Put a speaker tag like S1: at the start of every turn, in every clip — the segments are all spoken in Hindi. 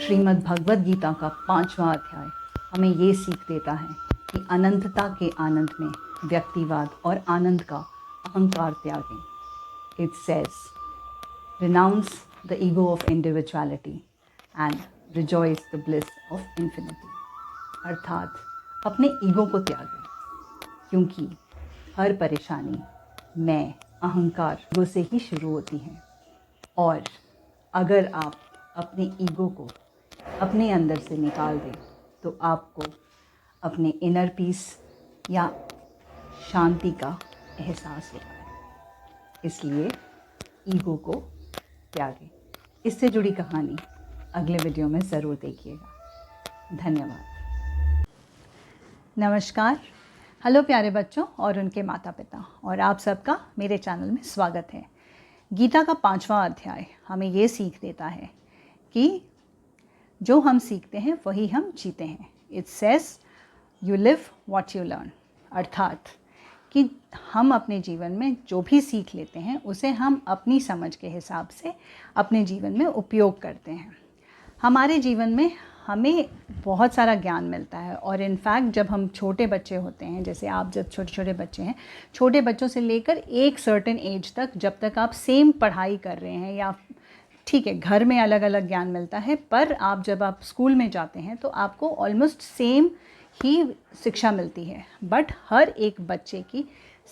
S1: श्रीमद् भगवद गीता का 5वां अध्याय हमें ये सीख देता है कि अनंतता के आनंद में व्यक्तिवाद और आनंद का अहंकार त्यागें। It says, renounce the ego of individuality and rejoice the bliss of infinity। अर्थात अपने ईगो को त्यागें, क्योंकि हर परेशानी मैं अहंकार ईगो से ही शुरू होती है। और अगर आप अपने ईगो को अपने अंदर से निकाल दें तो आपको अपने इनर पीस या शांति का एहसास होता है। इसलिए ईगो को त्यागें। इससे जुड़ी कहानी अगले वीडियो में ज़रूर देखिएगा। धन्यवाद।
S2: नमस्कार, हेलो प्यारे बच्चों और उनके माता पिता, और आप सबका मेरे चैनल में स्वागत है। गीता का 5वां अध्याय हमें ये सीख देता है कि जो हम सीखते हैं वही हम जीते हैं। It says you live what you learn. अर्थात कि हम अपने जीवन में जो भी सीख लेते हैं उसे हम अपनी समझ के हिसाब से अपने जीवन में उपयोग करते हैं। हमारे जीवन में हमें बहुत सारा ज्ञान मिलता है, और इनफैक्ट जब हम छोटे बच्चे होते हैं, जैसे आप जब छोटे छोटे बच्चे हैं, छोटे बच्चों से लेकर एक सर्टेन एज तक, जब तक आप सेम पढ़ाई कर रहे हैं, या ठीक है घर में अलग अलग ज्ञान मिलता है, पर जब आप स्कूल में जाते हैं तो आपको ऑलमोस्ट सेम ही शिक्षा मिलती है। बट हर एक बच्चे की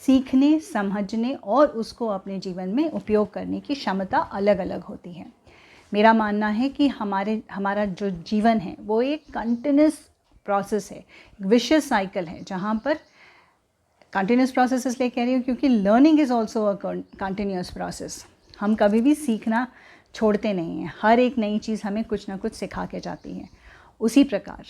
S2: सीखने, समझने और उसको अपने जीवन में उपयोग करने की क्षमता अलग अलग होती है। मेरा मानना है कि हमारा जो जीवन है वो एक कंटिन्यूस प्रोसेस है, एक विशियस साइकिल है, जहाँ पर कंटिन्यूस प्रोसेस इसलिए कह रही हूँ क्योंकि learning is also a continuous process. हम कभी भी सीखना छोड़ते नहीं हैं। हर एक नई चीज़ हमें कुछ ना कुछ सिखा के जाती है। उसी प्रकार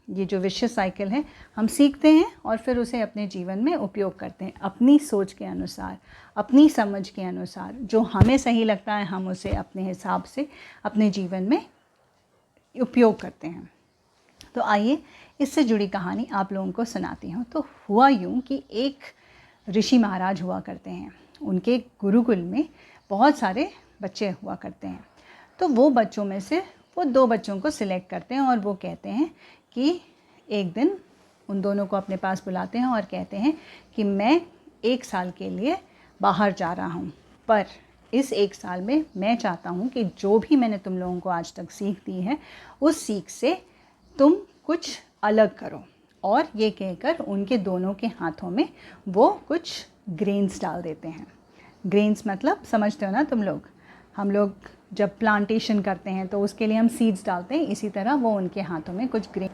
S2: ये जो विशियस साइकिल है, हम सीखते हैं और फिर उसे अपने जीवन में उपयोग करते हैं, अपनी सोच के अनुसार, अपनी समझ के अनुसार। जो हमें सही लगता है हम उसे अपने हिसाब से अपने जीवन में उपयोग करते हैं। तो आइए इससे जुड़ी कहानी आप लोगों को सुनाती हूँ। तो हुआ यूँ कि एक ऋषि महाराज हुआ करते हैं। उनके गुरुकुल में बहुत सारे बच्चे हुआ करते हैं। तो वो बच्चों में से वो 2 बच्चों को सिलेक्ट करते हैं, और वो कहते हैं कि एक दिन उन दोनों को अपने पास बुलाते हैं और कहते हैं कि मैं 1 साल के लिए बाहर जा रहा हूँ, पर इस 1 साल में मैं चाहता हूँ कि जो भी मैंने तुम लोगों को आज तक सीख दी है उस सीख से तुम कुछ अलग करो। और ये कहकर उनके दोनों के हाथों में वो कुछ ग्रेन्स डाल देते हैं। ग्रेन्स मतलब समझते हो ना तुम लोग, हम लोग जब प्लांटेशन करते हैं तो उसके लिए हम सीड्स डालते हैं, इसी तरह वो उनके हाथों में कुछ ग्रेन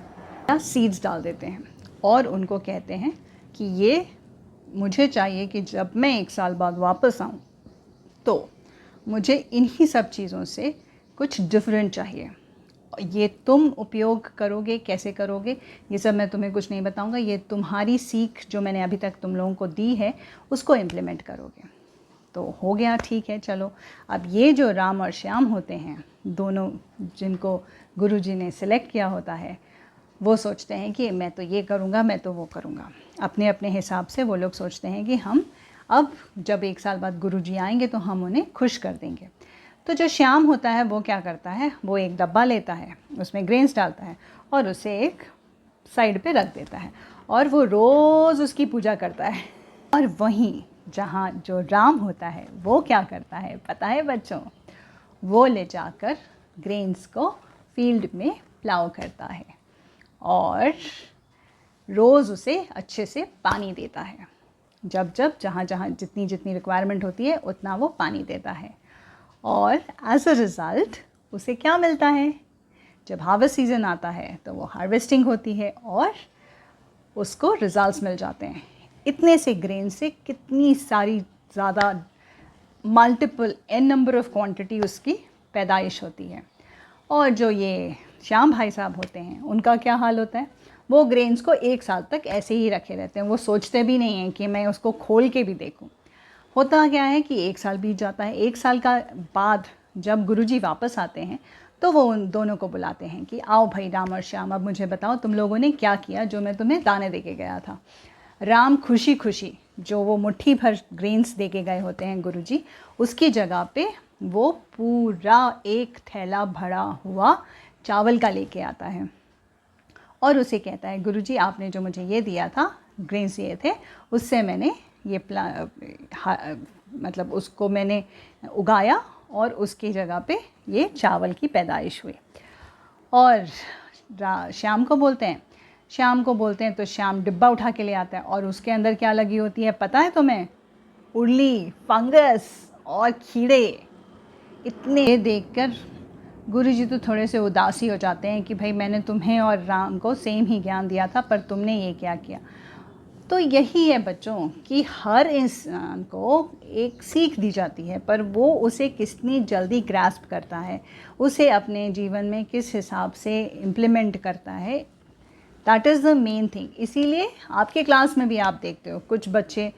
S2: या सीड्स डाल देते हैं और उनको कहते हैं कि ये मुझे चाहिए कि जब मैं 1 साल बाद वापस आऊँ तो मुझे इन्हीं सब चीज़ों से कुछ डिफरेंट चाहिए। ये तुम उपयोग करोगे, कैसे करोगे ये सब मैं तुम्हें कुछ नहीं बताऊंगा। ये तुम्हारी सीख जो मैंने अभी तक तुम लोगों को दी है उसको इम्प्लीमेंट करोगे। तो हो गया, ठीक है, चलो। अब ये जो राम और श्याम होते हैं, दोनों जिनको गुरुजी ने सिलेक्ट किया होता है, वो सोचते हैं कि मैं तो ये करूँगा, मैं तो वो करूँगा। अपने अपने हिसाब से वो लोग सोचते हैं कि हम अब जब 1 साल बाद गुरुजी आएंगे तो हम उन्हें खुश कर देंगे। तो जो श्याम होता है वो क्या करता है, वो एक डब्बा लेता है, उसमें ग्रेन्स डालता है और उसे एक साइड पे रख देता है, और वो रोज़ उसकी पूजा करता है। और वहीं जहाँ जो राम होता है वो क्या करता है पता है बच्चों, वो ले जाकर ग्रेन्स को फील्ड में प्लाउ करता है और रोज़ उसे अच्छे से पानी देता है। जब जब जहाँ जहाँ जितनी जितनी रिक्वायरमेंट होती है उतना वो पानी देता है, और एज अ रिज़ल्ट उसे क्या मिलता है, जब हार्वेस्ट सीज़न आता है तो वो हार्वेस्टिंग होती है और उसको रिजल्ट्स मिल जाते हैं। इतने से ग्रेन से कितनी सारी ज़्यादा multiple an number of quantity उसकी पैदाइश होती है। और जो ये श्याम भाई साहब होते हैं उनका क्या हाल होता है, वो ग्रेन्स को 1 साल तक ऐसे ही रखे रहते हैं। वो सोचते भी नहीं हैं कि मैं उसको खोल के भी देखूं। होता क्या है कि 1 साल बीत जाता है। 1 साल का बाद जब गुरुजी वापस आते हैं तो वो उन दोनों को बुलाते हैं कि आओ भाई राम और श्याम, अब मुझे बताओ तुम लोगों ने क्या किया जो मैं तुम्हें दाने दे के गया था। राम खुशी खुशी जो वो मुट्ठी भर ग्रेन्स दे के गए होते हैं गुरुजी, उसकी जगह पे वो पूरा एक थैला भरा हुआ चावल का लेके आता है और उसे कहता है गुरुजी आपने जो मुझे ये दिया था, ग्रेन्स दिए थे, उससे मैंने ये मतलब उसको मैंने उगाया और उसकी जगह पे ये चावल की पैदाइश हुई। और श्याम को बोलते हैं तो श्याम डिब्बा उठा के ले आता है और उसके अंदर क्या लगी होती है पता है तुम्हें? उर्ली, फंगस और कीड़े। इतने देखकर गुरुजी तो थोड़े से उदासी हो जाते हैं कि भाई मैंने तुम्हें और राम को सेम ही ज्ञान दिया था पर तुमने ये क्या किया। तो यही है बच्चों कि हर इंसान को एक सीख दी जाती है पर वो उसे कितनी जल्दी ग्रास्प करता है, उसे अपने जीवन में किस हिसाब से इम्प्लीमेंट करता है, that is the main thing. इसीलिए आपके क्लास में भी आप देखते हो कुछ बच्चे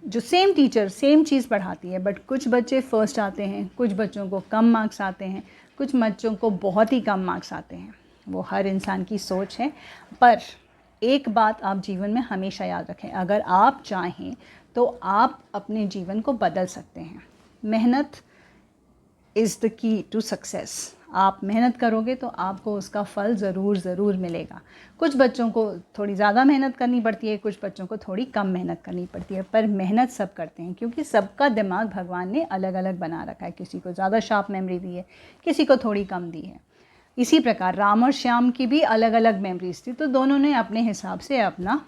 S2: जो सेम टीचर सेम चीज़ पढ़ाती है बट कुछ बच्चे फर्स्ट आते हैं, कुछ बच्चों को कम मार्क्स आते हैं, कुछ बच्चों को बहुत ही कम मार्क्स आते हैं। वो हर इंसान की सोच है। पर एक बात आप जीवन में हमेशा याद रखें, अगर आप चाहें तो आप अपने जीवन को बदल सकते हैं। मेहनत is the key to success. आप मेहनत करोगे तो आपको उसका फल ज़रूर मिलेगा। कुछ बच्चों को थोड़ी ज़्यादा मेहनत करनी पड़ती है, कुछ बच्चों को थोड़ी कम मेहनत करनी पड़ती है, पर मेहनत सब करते हैं क्योंकि सबका दिमाग भगवान ने अलग अलग बना रखा है। किसी को ज़्यादा शार्प मेमोरी दी है, किसी को थोड़ी कम दी है। इसी प्रकार राम और श्याम की भी अलग अलग मेमोरीज थी, तो दोनों ने अपने हिसाब से अपना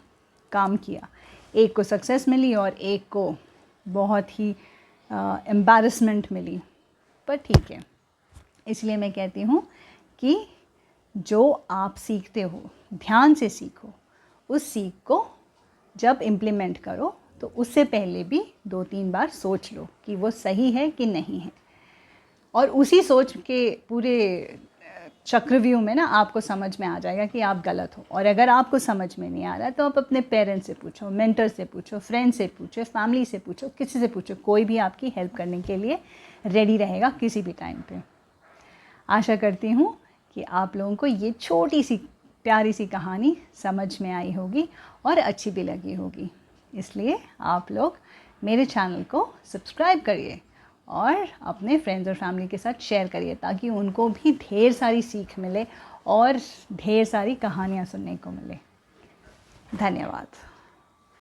S2: काम किया। एक को सक्सेस मिली और एक को बहुत ही एम्बैरसमेंट मिली, पर ठीक है। इसलिए मैं कहती हूँ कि जो आप सीखते हो ध्यान से सीखो, उस सीख को जब इम्प्लीमेंट करो तो उससे पहले भी 2-3 बार सोच लो कि वो सही है कि नहीं है। और उसी सोच के पूरे चक्रव्यूह में ना आपको समझ में आ जाएगा कि आप गलत हो। और अगर आपको समझ में नहीं आ रहा है तो आप अपने पेरेंट्स से पूछो, मेंटर से पूछो, फ्रेंड से पूछो, फैमिली से पूछो, किसी से पूछो, कोई भी आपकी हेल्प करने के लिए रेडी रहेगा किसी भी टाइम पे। आशा करती हूँ कि आप लोगों को ये छोटी सी प्यारी सी कहानी समझ में आई होगी और अच्छी भी लगी होगी। इसलिए आप लोग मेरे चैनल को सब्सक्राइब करिए और अपने फ्रेंड्स और फैमिली के साथ शेयर करिए ताकि उनको भी ढेर सारी सीख मिले और ढेर सारी कहानियाँ सुनने को मिले। धन्यवाद।